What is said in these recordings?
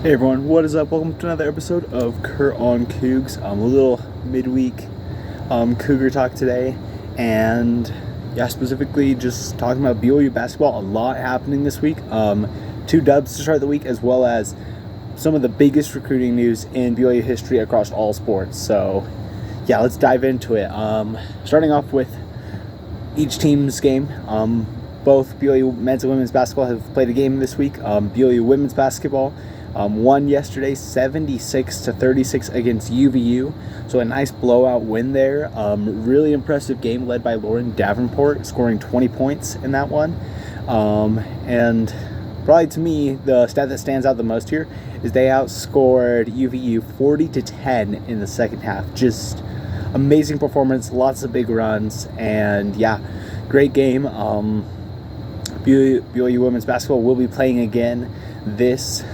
Hey everyone, what is up? Welcome to another episode of Kurt on Cougs. A little midweek Cougar talk today, and specifically just talking about BYU basketball. A lot happening this week. 2 dubs to start the week, as well as some of the biggest recruiting news in BYU history across all sports. So, let's dive into it. Starting off with each team's game. Both BYU men's and women's basketball have played a game this week. BYU women's basketball won yesterday 76-36 against UVU. So a nice blowout win there. Really impressive game led by Lauren Davenport, scoring 20 points in that one. And probably to me, the stat that stands out the most here is they outscored UVU 40-10 in the second half. Just amazing performance, lots of big runs, and great game. BYU women's basketball will be playing again this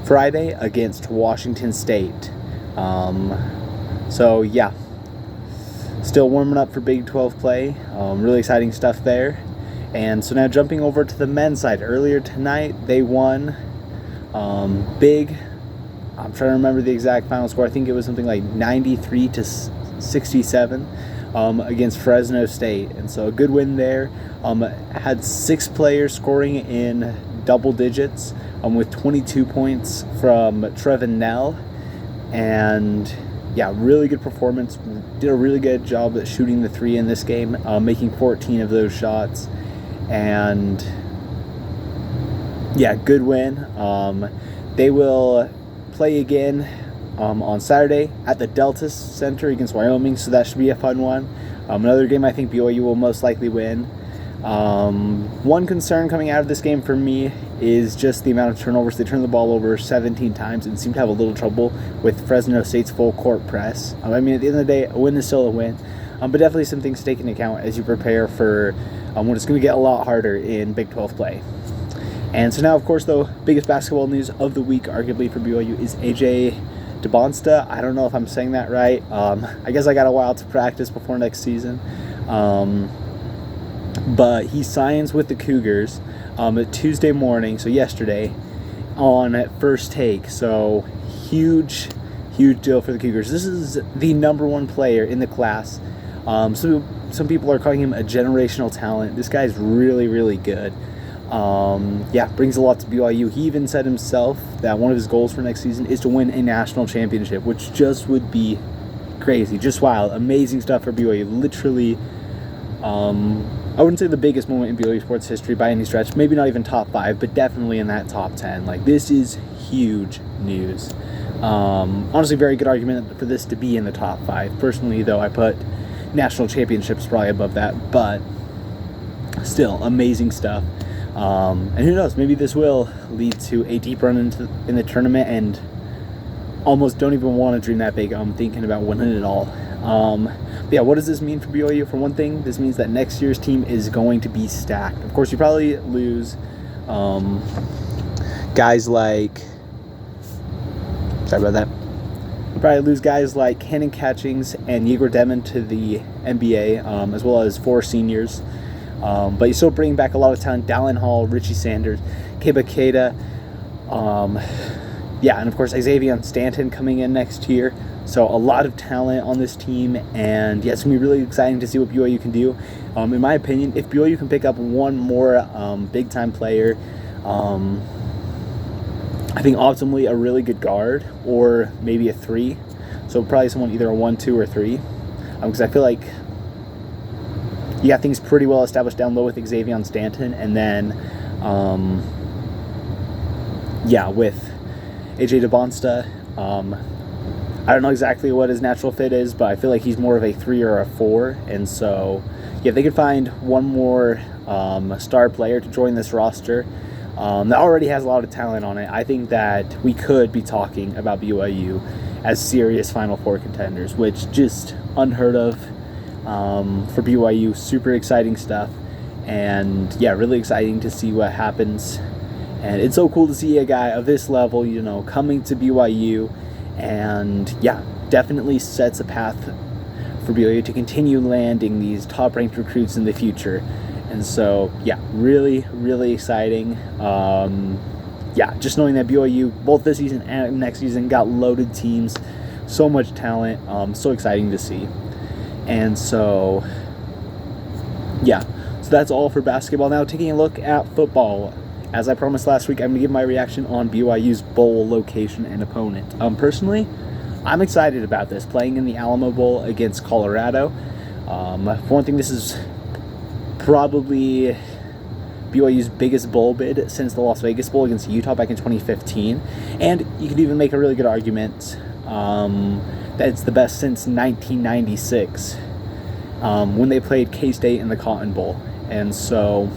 Friday against Washington State. Still warming up for Big 12 play. Really exciting stuff there. And so now jumping over to the men's side. Earlier tonight, they won big. I'm trying to remember the exact final score. I think it was something like 93-67 against Fresno State. And so a good win there. Had 6 players scoring in double digits, with 22 points from Trevin Nell. And really good performance. Did a really good job at shooting the 3 in this game, making 14 of those shots. And good win. They will play again on Saturday at the Delta Center against Wyoming, so that should be a fun one. Another game I think BYU will most likely win. One concern coming out of this game for me is just the amount of turnovers. They turned the ball over 17 times and seem to have a little trouble with Fresno State's full court press. At the end of the day, a win is still a win, but definitely some things to take into account as you prepare for when it's going to get a lot harder in Big 12 play. And so now, of course, though, biggest basketball news of the week, arguably for BYU, is AJ DeBonsta. I don't know if I'm saying that right. I guess I got a while to practice before next season. But he signs with the Cougars Tuesday morning, so yesterday, on First Take. So huge deal for the Cougars. This is the number 1 player in the class. Some people are calling him a generational talent. This guy's really, really good. Brings a lot to BYU. He even said himself that one of his goals for next season is to win a national championship, which just would be crazy, just wild, amazing stuff for BYU. Literally, I wouldn't say the biggest moment in BYU sports history by any stretch, maybe not even top 5, but definitely in that top 10. Like, this is huge news. Honestly, very good argument for this to be in the top 5. Personally, though, I put national championships probably above that, but still, amazing stuff. And who knows, maybe this will lead to a deep run in the tournament, and almost don't even want to dream that big. I'm thinking about winning it all. What does this mean for BYU? For one thing, this means that next year's team is going to be stacked. Of course, you probably lose guys like... Sorry about that. You probably lose guys like Cannon Catchings and Igor Demon to the NBA, as well as 4 seniors. But you still bring back a lot of talent. Dallin Hall, Richie Sanders, Keba Keita, and of course Xavier Stanton coming in next year. So a lot of talent on this team, and it's going to be really exciting to see what BYU can do. In my opinion, if BYU can pick up one more big-time player, I think optimally a really good guard, or maybe a 3. So probably someone either a 1, 2, or 3. Because I feel like you got things pretty well established down low with Xavier Stanton, and then with AJ DeBonsta, I don't know exactly what his natural fit is, but I feel like he's more of a 3 or a 4, and so if they could find one more star player to join this roster that already has a lot of talent on it, I think that we could be talking about BYU as serious Final Four contenders, which just unheard of for BYU. Super exciting stuff, and really exciting to see what happens. And it's so cool to see a guy of this level, coming to BYU, and definitely sets a path for BYU to continue landing these top-ranked recruits in the future. And so, really, really exciting. yeah, just knowing that BYU, both this season and next season, got loaded teams, so much talent, so exciting to see. And so, yeah, so that's all for basketball. Now, taking a look at football. As I promised last week, I'm going to give my reaction on BYU's bowl location and opponent. Personally, I'm excited about this, playing in the Alamo Bowl against Colorado. For one thing, this is probably BYU's biggest bowl bid since the Las Vegas Bowl against Utah back in 2015. And you could even make a really good argument that it's the best since 1996 when they played K-State in the Cotton Bowl. And so,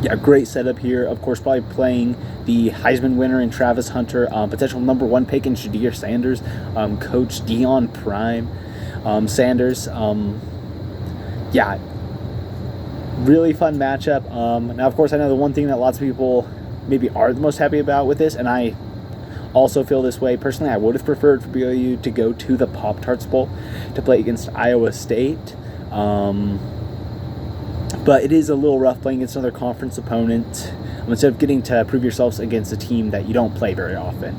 yeah, great setup here. Of course, probably playing the Heisman winner in Travis Hunter, potential number 1 pick in Shadir Sanders, Coach Deion Prime Sanders. Yeah, really fun matchup. Now, of course, I know the one thing that lots of people maybe are the most happy about with this, and I also feel this way. Personally, I would have preferred for BYU to go to the Pop-Tarts Bowl to play against Iowa State. But it is a little rough playing against another conference opponent instead of getting to prove yourselves against a team that you don't play very often.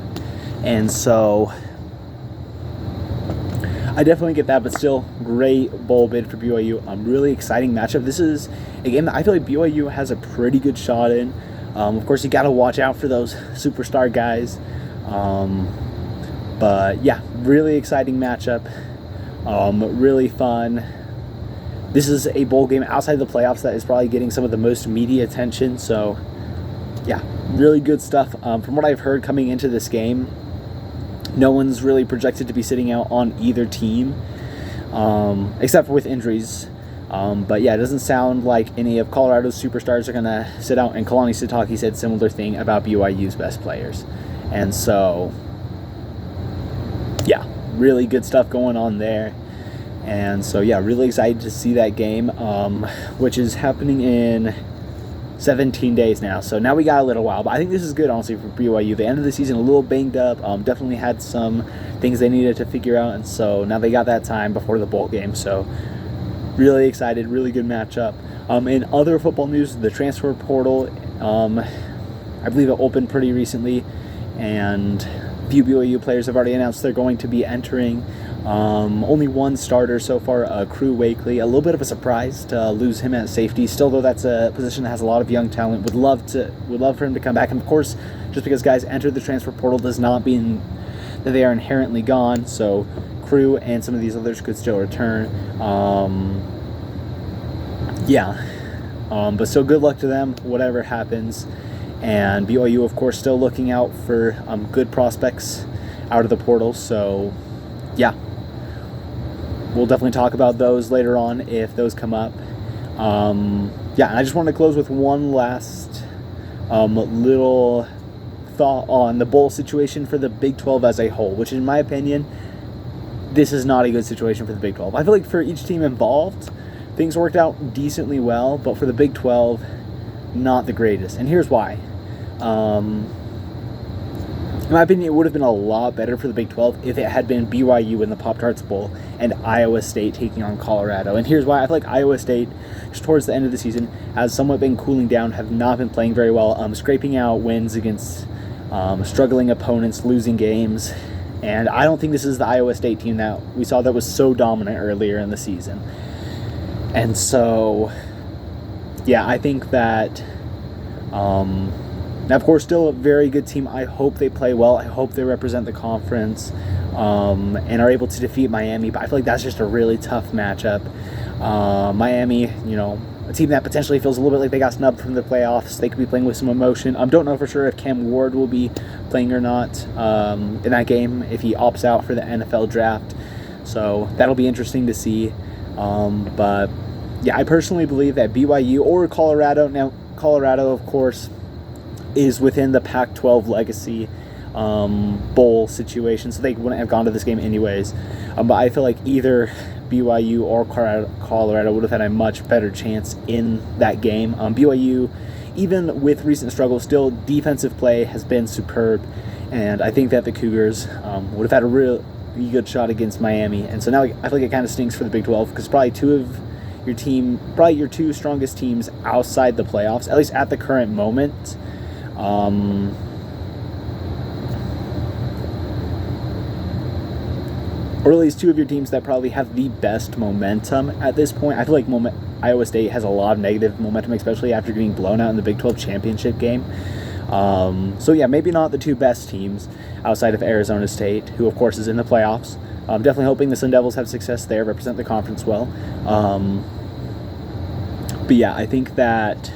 And so I definitely get that, but still, great bowl bid for BYU. Really exciting matchup. This is a game that I feel like BYU has a pretty good shot in. Of course, you got to watch out for those superstar guys. But yeah, really exciting matchup. Really fun. This is a bowl game outside the playoffs that is probably getting some of the most media attention. So yeah, really good stuff. From what I've heard coming into this game, no one's really projected to be sitting out on either team, except for with injuries. But yeah, it doesn't sound like any of Colorado's superstars are going to sit out. And Kalani Sitake said similar thing about BYU's best players. And so, yeah, really good stuff going on there. And so, yeah, really excited to see that game, which is happening in 17 days now. So now we got a little while, but I think this is good, honestly, for BYU. The end of the season, a little banged up, definitely had some things they needed to figure out. And so now they got that time before the bowl game. So really excited, really good matchup. In other football news, the transfer portal, I believe it opened pretty recently, and a few BYU players have already announced they're going to be entering. Only one starter so far, Crew Wakely. A little bit of a surprise to lose him at safety. Still, though, that's a position that has a lot of young talent. Would love for him to come back. And of course, just because guys entered the transfer portal does not mean that they are inherently gone. So Crew and some of these others could still return. But so good luck to them, whatever happens. And BYU, of course, still looking out for good prospects out of the portal. So, yeah. We'll definitely talk about those later on if those come up. And I just want to close with one last little thought on the bowl situation for the Big 12 as a whole, which in my opinion, this is not a good situation for the Big 12. I feel like for each team involved, things worked out decently well, but for the Big 12, not the greatest. And here's why. In my opinion, it would have been a lot better for the Big 12 if it had been BYU in the Pop-Tarts Bowl and Iowa State taking on Colorado. And here's why. I feel like Iowa State, just towards the end of the season, has somewhat been cooling down, have not been playing very well, scraping out wins against struggling opponents, losing games. And I don't think this is the Iowa State team that we saw that was so dominant earlier in the season. And so, yeah, I think that... Now, of course, still a very good team. I hope they play well. I hope they represent the conference and are able to defeat Miami. But I feel like that's just a really tough matchup. Miami, a team that potentially feels a little bit like they got snubbed from the playoffs. They could be playing with some emotion. Don't know for sure if Cam Ward will be playing or not in that game, if he opts out for the NFL draft. So that'll be interesting to see. But, yeah, I personally believe that BYU or Colorado, now Colorado, of course, is within the Pac-12 legacy bowl situation, so they wouldn't have gone to this game anyways. But I feel like either BYU or Colorado would have had a much better chance in that game. BYU, even with recent struggles, still defensive play has been superb, and I think that the Cougars would have had a really good shot against Miami. And so now I feel like it kind of stinks for the Big 12 because probably your two strongest teams outside the playoffs, at least at the current moment, Or at least two of your teams that probably have the best momentum at this point. I feel like Iowa State has a lot of negative momentum, especially after getting blown out in the Big 12 championship game. So yeah, maybe not the two best teams outside of Arizona State, who of course is in the playoffs. I'm definitely hoping the Sun Devils have success there, represent the conference well. But yeah, I think that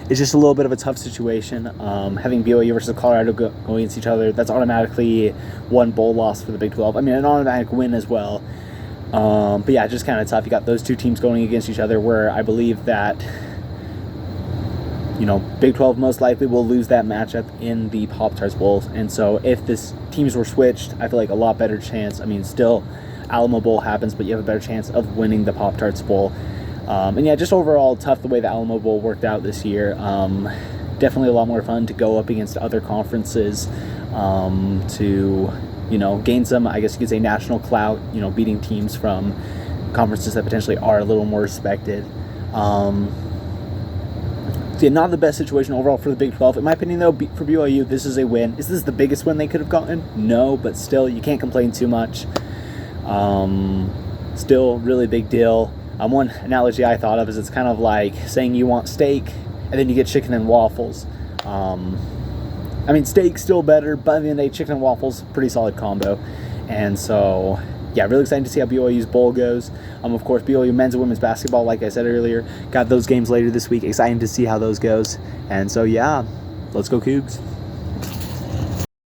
it's just a little bit of a tough situation. Having BYU versus Colorado going against each other, that's automatically one bowl loss for the Big 12. I mean, an automatic win as well. But yeah, just kind of tough. You got those two teams going against each other, where I believe that, Big 12 most likely will lose that matchup in the Pop-Tarts Bowl. And so if this teams were switched, I feel like a lot better chance. I mean, still Alamo Bowl happens, but you have a better chance of winning the Pop-Tarts Bowl. And yeah, just overall tough the way the Alamo Bowl worked out this year. Definitely a lot more fun to go up against other conferences to, gain some, I guess you could say, national clout, beating teams from conferences that potentially are a little more respected. So yeah, not the best situation overall for the Big 12. In my opinion, though, for BYU, this is a win. Is this the biggest win they could have gotten? No, but still, you can't complain too much. Still, really big deal. One analogy I thought of is it's kind of like saying you want steak and then you get chicken and waffles. I mean, steak's still better, but at the end of the day, chicken and waffles, pretty solid combo. And so, yeah, really excited to see how BYU's bowl goes. Of course, BYU men's and women's basketball, like I said earlier, got those games later this week. Exciting to see how those goes. And so, yeah, let's go Cougs.